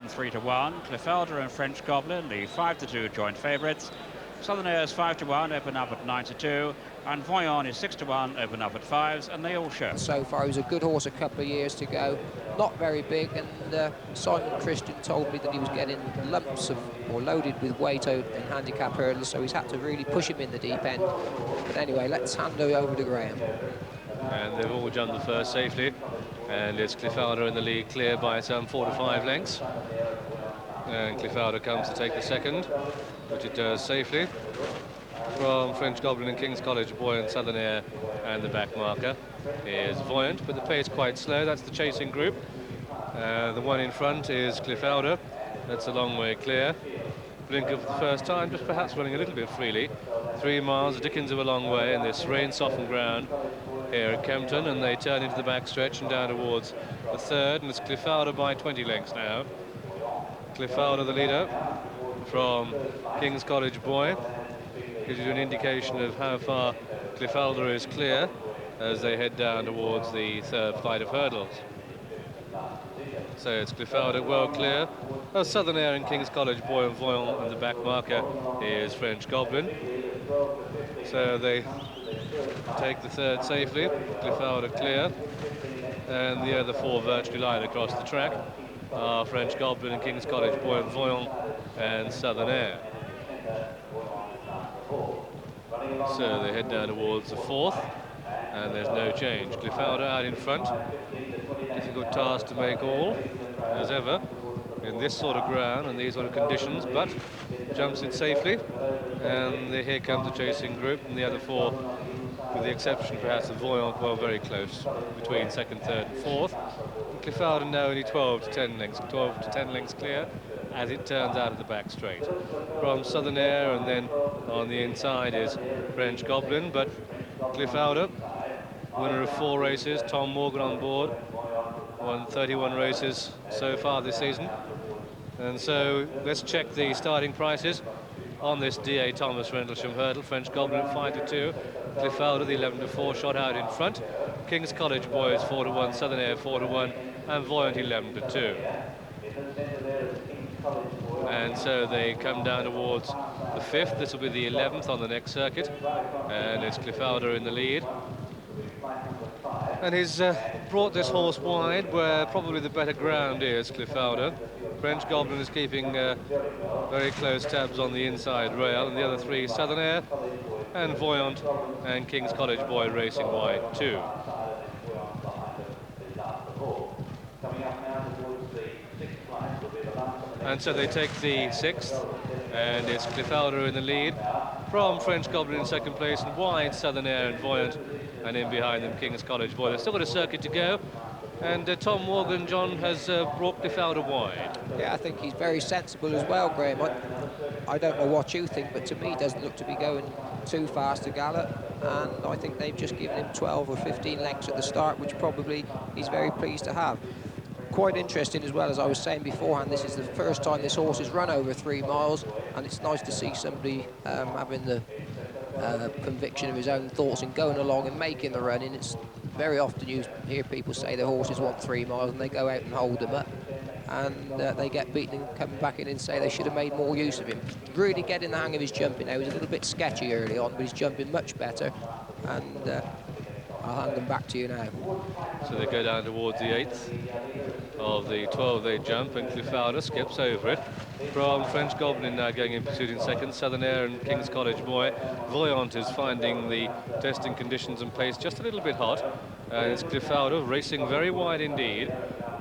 3-1. Cliffalda and French Goblin, the 5-2 joint favourites. Southern Air is 5-1, open up at 9-2, and Voyant is 6-1, open up at 5s, and they all show. So far, he was a good horse a couple of years to go, not very big, and Simon Christian told me that he was getting lumps of, or loaded with weight in handicap hurdles, so he's had to really push him in the deep end. But anyway, let's hand it over to Graham. And they've all jumped the first safely, and it's Cliffalda in the lead, clear by some 4 to 5 lengths. And Cliffalda comes to take the second, which it does safely. From French Goblin and King's College, Buoyant, Southern Air, and the back marker is Voyant, but the pace quite slow. That's the chasing group. The one in front is Cliffalda. That's a long way clear. Blinker for the first time, just perhaps running a little bit freely. 3 miles, the Dickens of a long way, in this rain-softened ground here at Kempton, and they turn into the back stretch and down towards the third, and it's Cliffalda by 20 lengths now. Cliffalda, the leader, from King's College Boy. Gives you an indication of how far Cliffalda is clear as they head down towards the third flight of hurdles. So it's Cliffalda well clear. Southern Air and King's College Boy and Voyant, and the back marker is French Goblin. So they take the third safely. Cliffalda clear, and the other 4 virtually line across the track are French Goblin and King's College Boy and Voyant and Southern Air. So they head down towards the fourth, and there's no change. Cliffalda out in front. Difficult task to make all, as ever, in this sort of ground and these sort of conditions, but jumps it safely. And here comes the chasing group, and the other 4, with the exception perhaps of Voyant, well, very close between second, third, and fourth. Cliffalda now only 12 to 10 lengths clear, as it turns out of the back straight. From Southern Air, and then on the inside is French Goblin, but Cliffalda, winner of 4 races, Tom Morgan on board, won 31 races so far this season. And so let's check the starting prices on this D.A. Thomas Rendlesham hurdle. French Goblin at 5-2, Cliffalda the 11-4 shot out in front. King's College Boys 4-1, Southern Air 4-1, and Voyant 11-2. And so they come down towards the 5th. This will be the 11th on the next circuit, and it's Cliffalda in the lead. And he's brought this horse wide where probably the better ground is, Cliffalda. French Goblin is keeping very close tabs on the inside rail, and the other 3, Southern Air and Voyant and King's College Boy, racing wide too. And so they take the 6th, and it's Cliffalda in the lead. From French Goblin in second place, and wide Southern Air and Voyant, and in behind them King's College Boy. They've still got a circuit to go, and Tom Morgan, John, has brought Cliffalda wide. Yeah, I think he's very sensible as well, Graham. I don't know what you think, but to me it doesn't look to be going too fast to gallop, and I think they've just given him 12 or 15 lengths at the start, which probably he's very pleased to have. Quite interesting as well, as I was saying beforehand, this is the first time this horse has run over 3 miles, and it's nice to see somebody having the conviction of his own thoughts and going along and making the run. And it's very often you hear people say the horses want 3 miles and they go out and hold them up, and they get beaten and come back in and say they should have made more use of him. Really getting the hang of his jumping now. He was a little bit sketchy early on, but he's jumping much better, and I'll hand them back to you now. So they go down towards the 8th of the 12 they jump, and Cliffalda skips over it. From French Goblin now going in pursuit in second, Southern Air and King's College Boy. Voyant is finding the testing conditions and pace just a little bit hot, and it's Cliffalda racing very wide indeed.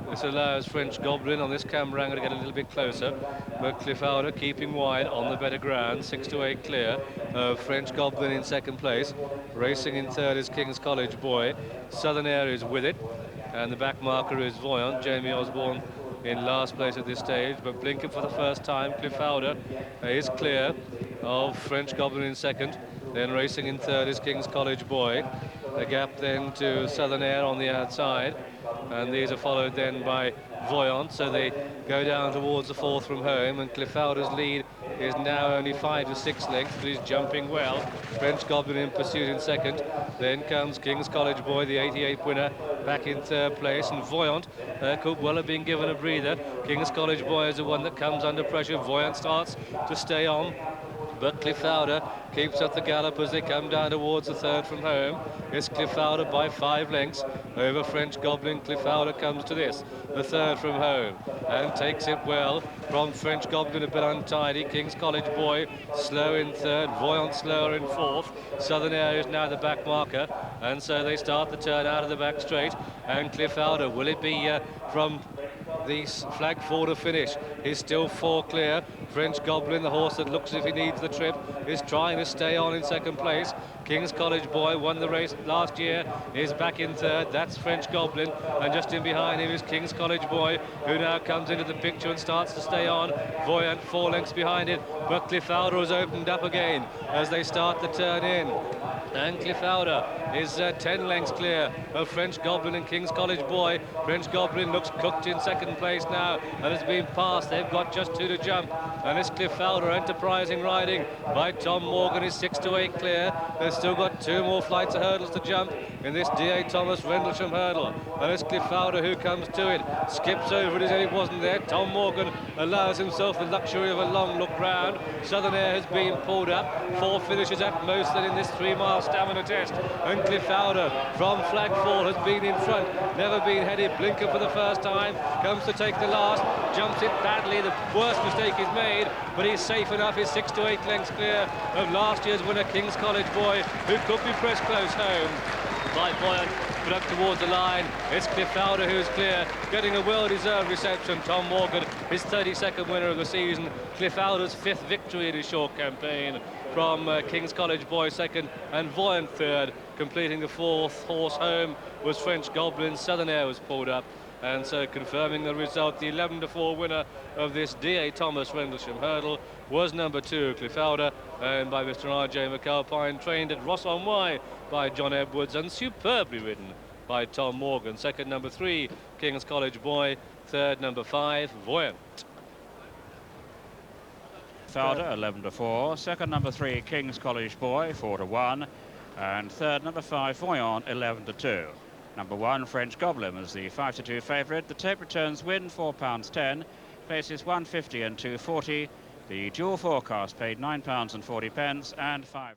This allows French Goblin on this camera angle to get a little bit closer, but Cliffalda keeping wide on the better ground, 6 to 8 clear of French Goblin in second place. Racing in third is King's College Boy. Southern Air is with it, and the back marker is Voyant. Jamie Osborne in last place at this stage, but blinking for the first time. Cliffalda is clear of French Goblin in second. Then racing in third is King's College Boy. A gap then to Southern Air on the outside, and these are followed then by Voyant, so they go down towards the 4th from home, and Cliffalda's lead is now only 5 to 6 lengths, but he's jumping well. French Goblin in pursuit in second. Then comes King's College Boy, the 88 winner, back in third place, and Voyant could well have been given a breather. King's College Boy is the one that comes under pressure. Voyant starts to stay on, but Cliffalda keeps up the gallop as they come down towards the third from home. It's Cliffalda by 5 lengths over French Goblin. Cliffalda comes to this, the third from home, and takes it well from French Goblin, a bit untidy. King's College Boy slow in third, Voyant slower in fourth. Southern Air is now the back marker, and so they start the turn out of the back straight. And Cliffalda, will it be from the flag 4 to finish? Is still 4 clear. French Goblin, the horse that looks as if he needs the trip, is trying to stay on in second place. King's College Boy won the race last year, is back in third. That's French Goblin, and just in behind him is King's College Boy, who now comes into the picture and starts to stay on. Voyant 4 lengths behind it, but Cliffalda has opened up again as they start the turn in. And Cliffalda is 10 lengths clear of French Goblin and King's College Boy. French Goblin looks cooked in second place now and has been passed. They've got just 2 to jump, and it's Cliffalda, enterprising riding by Tom Morgan, is 6 to 8 clear. They've still got 2 more flights of hurdles to jump in this D.A. Thomas Rendlesham hurdle, and it's Cliffalda who comes to it, skips over it as if it wasn't there. Tom Morgan allows himself the luxury of a long look round. Southern Air has been pulled up, 4 finishes at most then in this 3-mile stamina test, and Cliffalda from flag 4 has been in front, never been headed. Blinker for the first time, comes to take the last, jumps it badly, the worst mistake is made, but he's safe enough. He's 6 to 8 lengths clear of last year's winner, King's College Boy, who could be pressed close home by Voyant, but up towards the line, it's Cliffalda who's clear, getting a well-deserved reception. Tom Morgan, his 32nd winner of the season, Cliffalda's 5th victory in his short campaign, from King's College Boy second and Voyant third. Completing the 4th horse home was French Goblin. Southern Air was pulled up, and so confirming the result, the 11-4 winner of this D.A. Thomas Rendlesham hurdle was number 2, Cliffalda, and by Mr. R.J. McAlpine, trained at Ross-on-Wye by John Edwards and superbly ridden by Tom Morgan. Second, number 3, King's College Boy. Third, number 5, Voyant. Cliffalda 11-4. Second, number 3, King's College Boy 4-1, and third, number 5, Voyant 11-2. Number 1, French Goblin, is the 5-2 favourite. The tape returns win £4.10, places 150 and 240. The dual forecast paid £9.40 and 5.